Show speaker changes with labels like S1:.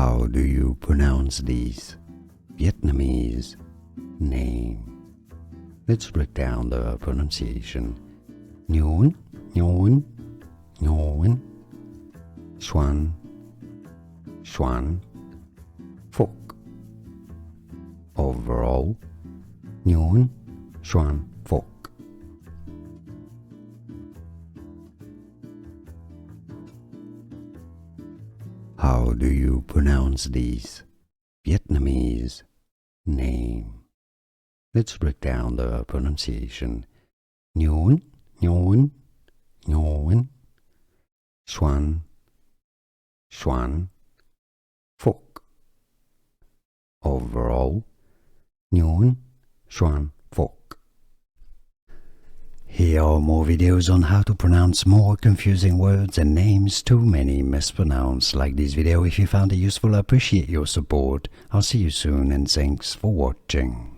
S1: How do you pronounce these Vietnamese name? Let's break down the pronunciation. Nguyen, Nguyen, Nguyen, Xuan, Xuan, Phuc. Overall, Nguyen Xuan Phuc. How do you pronounce these Vietnamese name? Let's break down the pronunciation. Nguyen, Nguyen, Nguyen, Xuan, Xuan, Phuc. Overall, Nguyen Xuan Phuc. Here are more videos on how to pronounce more confusing words and names too many mispronounced. Like this video if you found it useful. I appreciate your support. I'll see you soon and thanks for watching.